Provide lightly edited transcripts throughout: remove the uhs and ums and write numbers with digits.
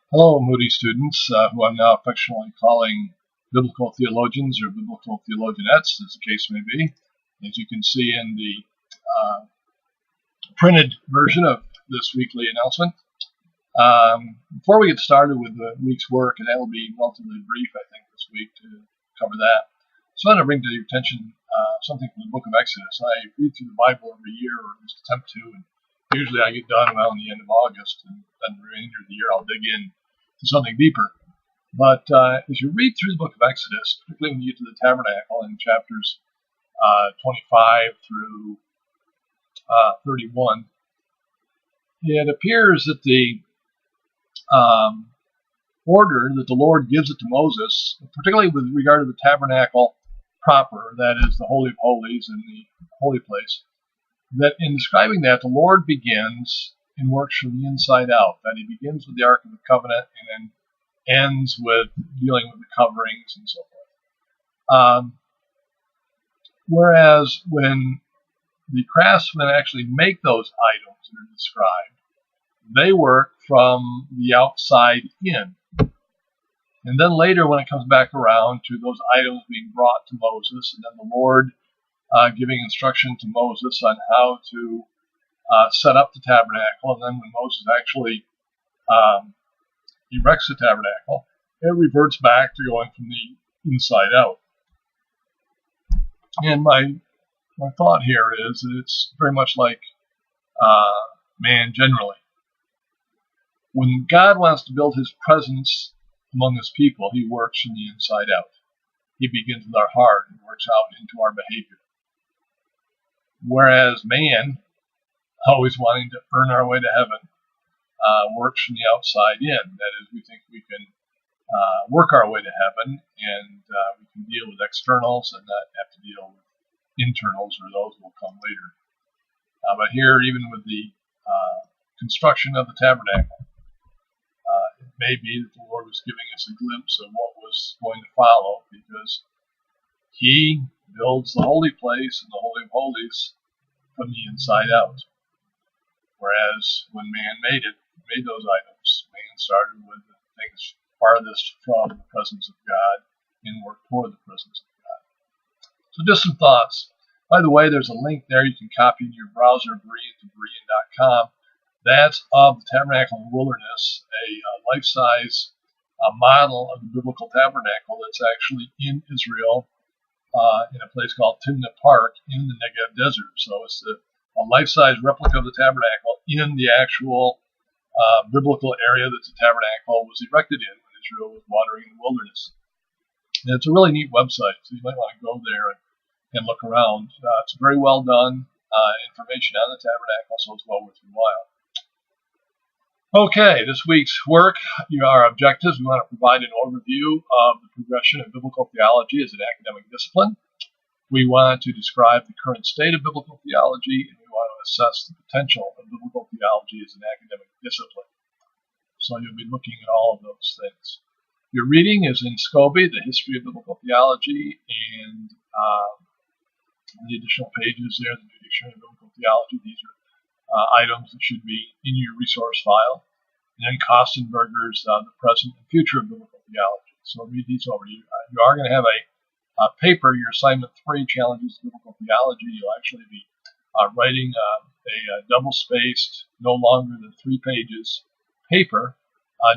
Hello, Moody students, who I'm now affectionately calling biblical theologians or biblical theologianettes, as the case may be. As you can see in the printed version of this weekly announcement. Before we get started with the week's work, and that will be relatively brief, I think, this week to cover that, I just want to bring to your attention something from the book of Exodus. I read through the Bible every year, or at least attempt to, and usually I get done around the end of August, and then the remainder of the year I'll dig in to something deeper. But as you read through the book of Exodus, particularly when you get to the tabernacle in chapters 25 through 31, it appears that the order that the Lord gives it to Moses, particularly with regard to the tabernacle proper, that is the Holy of Holies and the holy place, that in describing that, the Lord begins and works from the inside out. That he begins with the Ark of the Covenant and then ends with dealing with the coverings and so forth. Whereas when the craftsmen actually make those items that are described, they work from the outside in. And then later, when it comes back around to those items being brought to Moses, and then the Lord giving instruction to Moses on how to set up the tabernacle, and then when Moses actually erects the tabernacle, it reverts back to going from the inside out. And my thought here is that it's very much like man generally. When God wants to build his presence among his people, he works from the inside out. He begins with our heart and works out into our behavior. Whereas man, always wanting to earn our way to heaven, works from the outside in. That is, we think we can work our way to heaven, and we can deal with externals and not have to deal with internals, or those will come later. But here, even with the construction of the tabernacle, it may be that the Lord was giving us a glimpse of what was going to follow, because he builds the holy place and the Holy of Holies from the inside out. Whereas when man made those items, man started with the things farthest from the presence of God and worked toward the presence of God. So just some thoughts. By the way, there's a link there you can copy in your browser, Berean.com. That's of the Tabernacle in the Wilderness, a life-size model of the biblical tabernacle that's actually in Israel, in a place called Timnah Park in the Negev Desert. So it's a life-size replica of the tabernacle in the actual biblical area that the tabernacle was erected in when Israel was wandering in the wilderness. And it's a really neat website, so you might want to go there and look around. It's very well done information on the tabernacle, so it's well worth your while. Okay, this week's work, our objectives. We want to provide an overview of the progression of biblical theology as an academic discipline. We want to describe the current state of biblical theology, and we want to assess the potential of biblical theology as an academic discipline. So you'll be looking at all of those things. Your reading is in SCOBY, the History of Biblical Theology, and the additional pages there, the New Dictionary of Biblical Theology. These are items that should be in your resource file. And then Kostenberger's The Present and Future of Biblical Theology. So read these over. You are going to have a paper, your assignment 3, Challenges to Biblical Theology. You'll actually be writing a double-spaced, no longer than 3 pages paper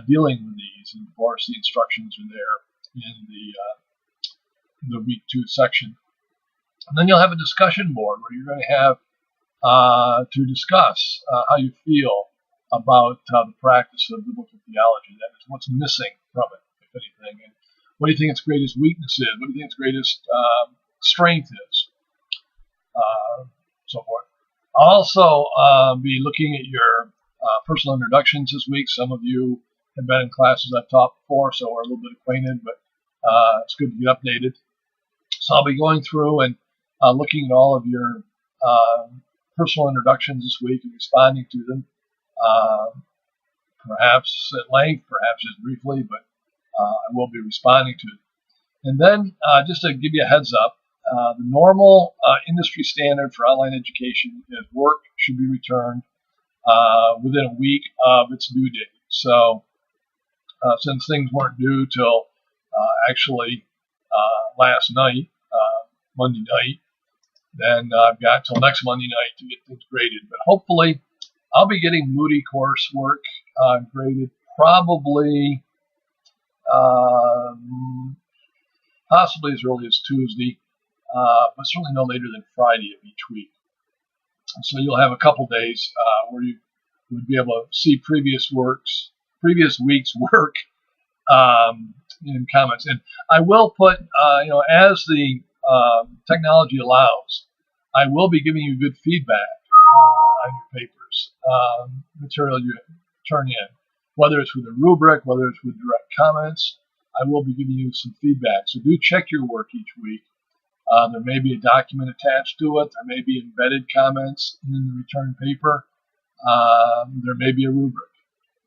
dealing with these. And of course, the instructions are there in the week 2 section. And then you'll have a discussion board where you're going to have to discuss how you feel about the practice of biblical theology. That is, what's missing from it, if anything, and what do you think its greatest weakness is, what do you think its greatest strength is, so forth. I'll also be looking at your personal introductions this week. Some of you have been in classes I've taught before, so are a little bit acquainted, but it's good to get updated. So I'll be going through and looking at all of your personal introductions this week and responding to them, perhaps at length, perhaps just briefly, but I will be responding to it. And then, just to give you a heads up, the normal industry standard for online education is work should be returned within a week of its due date. So since things weren't due till actually last night, Monday night, then I've got till next Monday night to get things graded. But hopefully, I'll be getting Moody coursework graded probably possibly as early as Tuesday, but certainly no later than Friday of each week. And so you'll have a couple days where you would be able to see previous week's work in comments. And I will put, as the technology allows, I will be giving you good feedback on your papers, material you turn in, whether it's with a rubric, whether it's with direct comments. I will be giving you some feedback. So do check your work each week. There may be a document attached to it. There may be embedded comments in the return paper. There may be a rubric.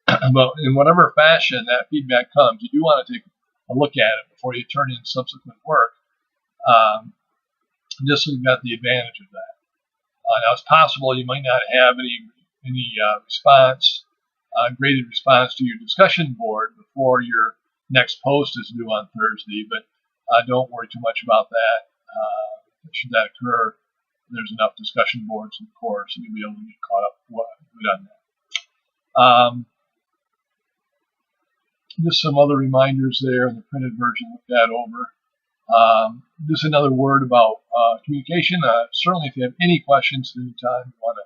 But in whatever fashion that feedback comes, you do want to take a look at it before you turn in subsequent work, just so you've got the advantage of that. Now, it's possible you might not have any response, graded response to your discussion board before your next post is due on Thursday, but don't worry too much about that. Should that occur, there's enough discussion boards in the course, and you'll be able to get caught up good on that. Just some other reminders there in the printed version. Look that over. Just another word about communication. Certainly, if you have any questions at any time, you want to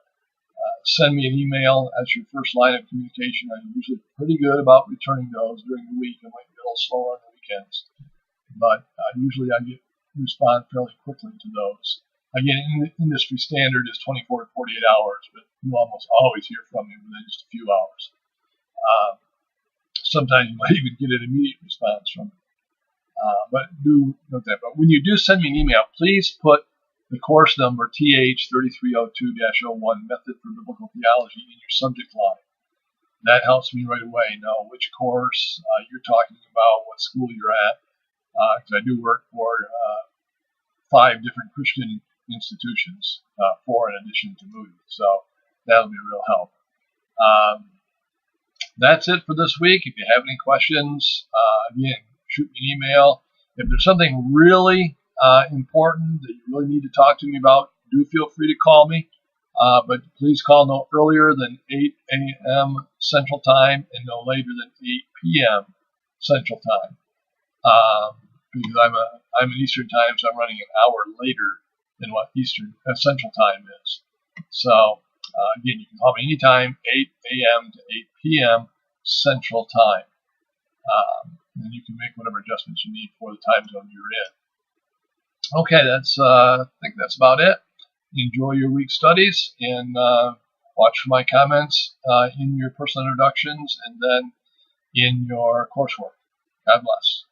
send me an email. That's your first line of communication. I'm usually pretty good about returning those during the week. I might be a little slower on the weekends, but usually I respond fairly quickly to those. Again, industry standard is 24 to 48 hours, but you almost always hear from me within just a few hours. Sometimes you might even get an immediate response from it. But do note that. But when you do send me an email, please put the course number TH3302-01 Method for Biblical Theology in your subject line. That helps me right away know which course you're talking about, what school you're at, because I do work for 5 different Christian institutions, 4 in addition to Moody. So that'll be a real help. That's it for this week. If you have any questions, again, shoot me an email. If there's something really important that you really need to talk to me about, do feel free to call me. But please call no earlier than 8 a.m. Central Time and no later than 8 p.m. Central Time. Because I'm in Eastern Time, so I'm running an hour later than what Central Time is. So again, you can call me anytime, 8 a.m. to 8 p.m. Central Time. And you can make whatever adjustments you need for the time zone you're in. Okay, I think that's about it. Enjoy your week studies and watch for my comments in your personal introductions and then in your coursework. God bless.